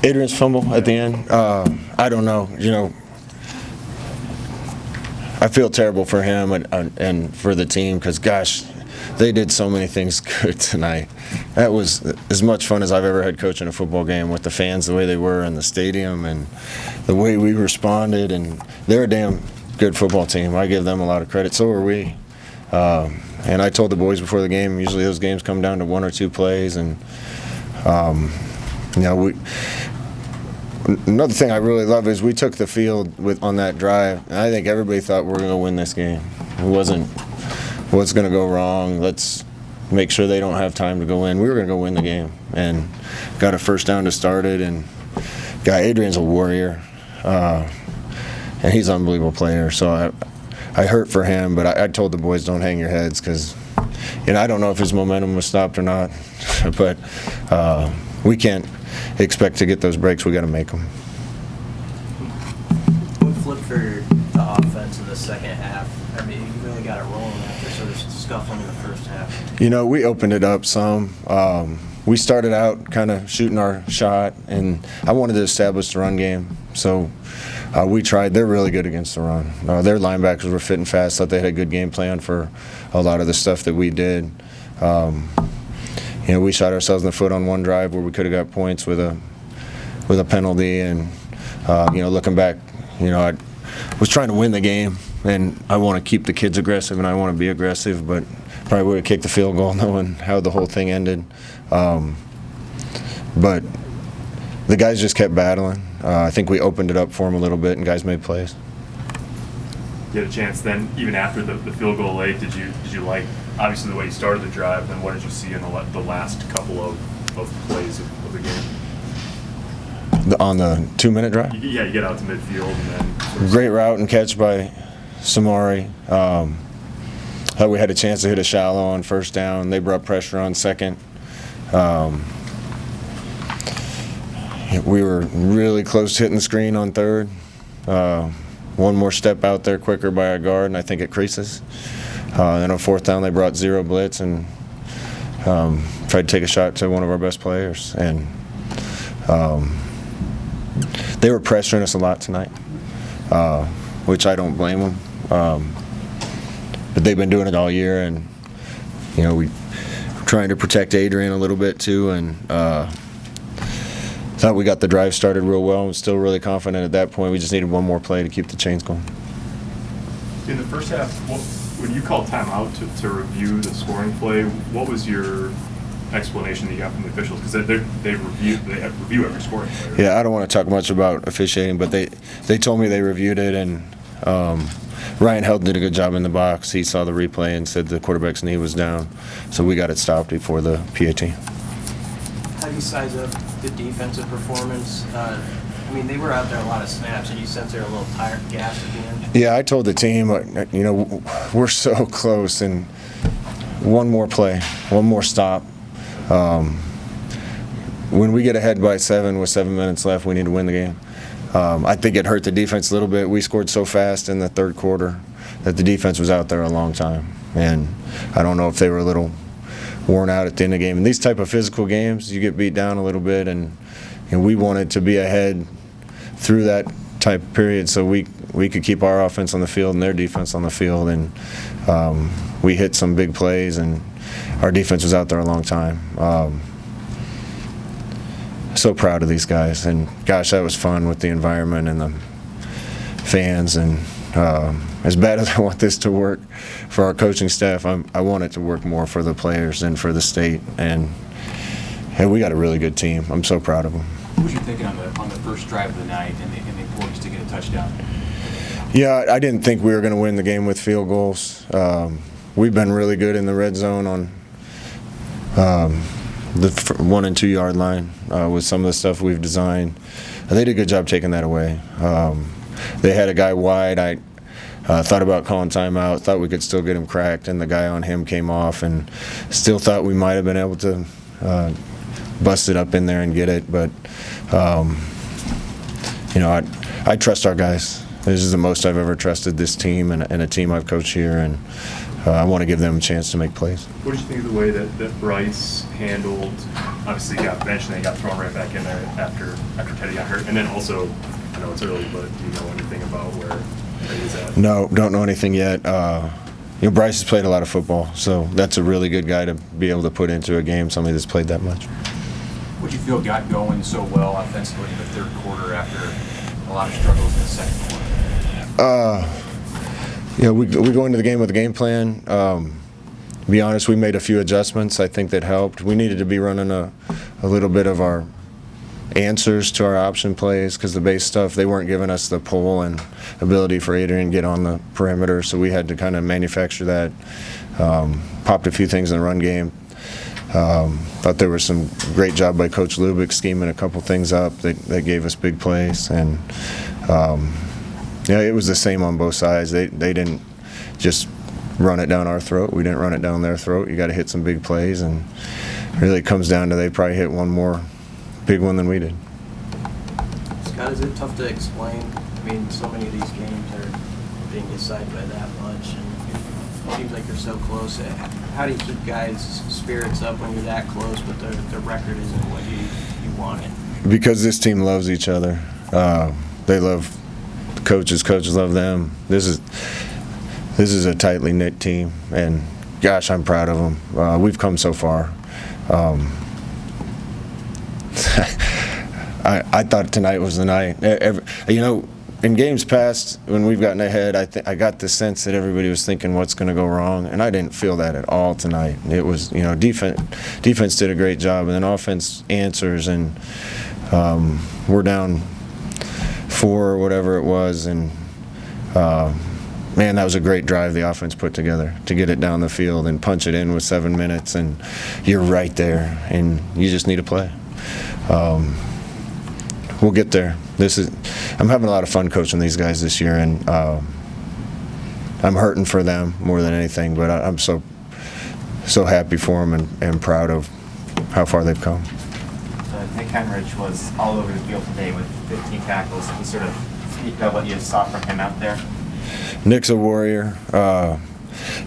Adrian's fumble at the end. I don't know. I feel terrible for him and for the team because, gosh, they did so many things good tonight. That was as much fun as I've ever had coaching a football game with the fans, the way they were in the stadium and the way we responded. And they're a damn good football team. I give them a lot of credit. So are we. And I told the boys before the game, usually those games come down to 1 or 2 plays. And, another thing I really love is we took the field on that drive, and I think everybody thought we were going to win this game. It wasn't what's going to go wrong. Let's make sure they don't have time to go in. We were going to go win the game, and got a first down to start it. And Adrian's a warrior, and he's an unbelievable player. So I hurt for him, but I told the boys don't hang your heads because I don't know if his momentum was stopped or not, but we can't expect to get those breaks. We got to make them. What flipped for the offense in the second half? I mean, you really got it rolling after sort of scuffling in the first half. We opened it up some. We started out kind of shooting our shot, and I wanted to establish the run game. So we tried. They're really good against the run. Their linebackers were fit and fast. Thought they had a good game plan for a lot of the stuff that we did. We shot ourselves in the foot on one drive where we could have got points with a penalty. And looking back, I was trying to win the game, and I want to keep the kids aggressive, and I want to be aggressive, but probably would have kicked the field goal knowing how the whole thing ended. But the guys just kept battling. I think we opened it up for them a little bit, and guys made plays. You had a chance then, even after the field goal late, did you like, obviously, the way you started the drive, then what did you see in the last couple of plays of the game? On the 2-minute drive? Yeah, you get out to midfield and then... Great route and catch by Samari. Thought we had a chance to hit a shallow on first down. They brought pressure on second. We were really close to hitting the screen on third. One more step out there quicker by our guard, and I think it creases. Then on fourth down, they brought 0 blitz and tried to take a shot to one of our best players. And they were pressuring us a lot tonight, which I don't blame them. But they've been doing it all year, and we trying to protect Adrian a little bit too, and thought we got the drive started real well. I'm still really confident at that point. We just needed one more play to keep the chains going. In the first half, when you called timeout to review the scoring play, what was your explanation that you got from the officials? Because they review every scoring play. Right? Yeah, I don't want to talk much about officiating, but they told me they reviewed it, and Ryan Held did a good job in the box. He saw the replay and said the quarterback's knee was down, so we got it stopped before the PAT. How do you size up the defensive performance? They were out there a lot of snaps, and you sense they're a little tired, gassed at the end. Yeah, I told the team, we're so close, and one more play, one more stop. When we get ahead by 7 with 7 minutes left, we need to win the game. I think it hurt the defense a little bit. We scored so fast in the third quarter that the defense was out there a long time, and I don't know if they were a little worn out at the end of the game. In these type of physical games, you get beat down a little bit, and we wanted to be ahead through that type of period so we could keep our offense on the field and their defense on the field, and we hit some big plays, and our defense was out there a long time. So proud of these guys, and gosh, that was fun with the environment and the fans, and as bad as I want this to work for our coaching staff, I want it to work more for the players and for the state, and we got a really good team. I'm so proud of them. What was you thinking on the first drive of the night and the importance to get a touchdown? Yeah, I didn't think we were going to win the game with field goals. We've been really good in the red zone on the 1 and 2 yard line with some of the stuff we've designed. They did a good job taking that away. They had a guy wide. I thought about calling timeout, thought we could still get him cracked, and the guy on him came off, and still thought we might have been able to bust it up in there and get it. But, I trust our guys. This is the most I've ever trusted this team and a team I've coached here, and I want to give them a chance to make plays. What did you think of the way that Bryce handled obviously got benched and then got thrown right back in there after Teddy got hurt. And then also, I know it's early, but do you know anything about where Teddy's at? No, don't know anything yet. Bryce has played a lot of football, so that's a really good guy to be able to put into a game, somebody that's played that much. What do you feel got going so well offensively in the third quarter after a lot of struggles in the second quarter? We go into the game with a game plan. To be honest, we made a few adjustments. I think that helped. We needed to be running a little bit of our answers to our option plays because the base stuff, they weren't giving us the pull and ability for Adrian to get on the perimeter, so we had to kind of manufacture that. Popped a few things in the run game. Thought there was some great job by Coach Lubick scheming a couple things up that gave us big plays. And it was the same on both sides. They didn't just run it down our throat. We didn't run it down their throat. You got to hit some big plays, and really it comes down to they probably hit one more big one than we did. Scott, is it tough to explain? I mean, so many of these games are being decided by that much, and it seems like you're so close. How do you keep guys' spirits up when you're that close, but the record isn't what you wanted? Because this team loves each other. They love the coaches. Coaches love them. This is a tightly knit team, and gosh, I'm proud of them. We've come so far. I thought tonight was the night. In games past, when we've gotten ahead, I got the sense that everybody was thinking what's going to go wrong, and I didn't feel that at all tonight. It was, defense did a great job, and then offense answers, and we're down 4 or whatever it was, and man, that was a great drive the offense put together to get it down the field and punch it in with 7 minutes, and you're right there, and you just need to play. We'll get there. I'm having a lot of fun coaching these guys this year, and I'm hurting for them more than anything, but I'm so happy for them and proud of how far they've come. Nick Henrich was all over the field today with 15 tackles. Can you sort of speak about what you saw from him out there? Nick's a warrior.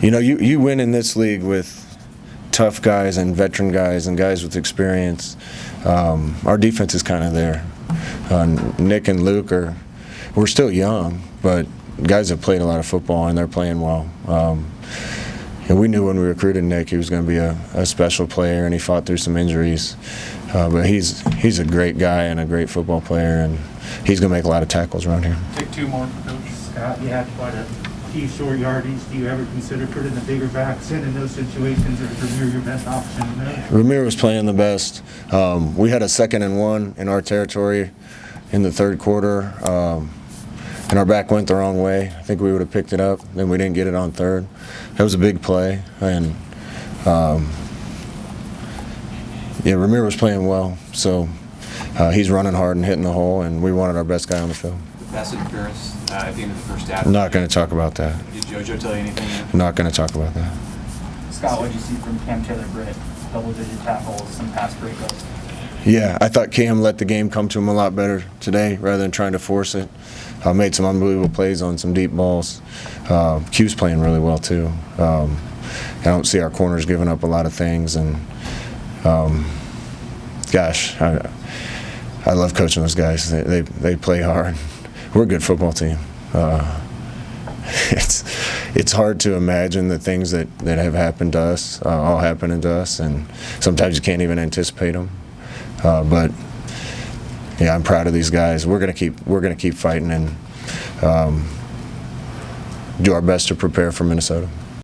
You win in this league with tough guys and veteran guys and guys with experience. Our defense is kind of there. Nick and Luke we're still young, but guys have played a lot of football and they're playing well. And we knew when we recruited Nick he was going to be a special player, and he fought through some injuries. But he's a great guy and a great football player, and he's going to make a lot of tackles around here. Take 2 more for Coach. Scott, you had quite a few short yardage. Do you ever consider putting the bigger backs in those situations, or is Ramir your best option in those? Ramir was playing the best. We had a 2nd and 1 in our territory in the third quarter, and our back went the wrong way. I think we would have picked it up, then we didn't get it on 3rd. That was a big play, and Ramir was playing well, so he's running hard and hitting the hole, and we wanted our best guy on the field. Best appearance at the end of the first half. I'm not going to talk about that. Did JoJo tell you anything? I'm not going to talk about that. Scott, what did you see from Cam Taylor-Britt? Double-digit tackles, some pass breakups. Yeah, I thought Cam let the game come to him a lot better today rather than trying to force it. Made some unbelievable plays on some deep balls. Q's playing really well too. I don't see our corners giving up a lot of things, and gosh, I love coaching those guys. They play hard. We're a good football team. It's hard to imagine the things that have happened to us, all happening to us, and sometimes you can't even anticipate them. But yeah, I'm proud of these guys. We're gonna keep fighting and do our best to prepare for Minnesota.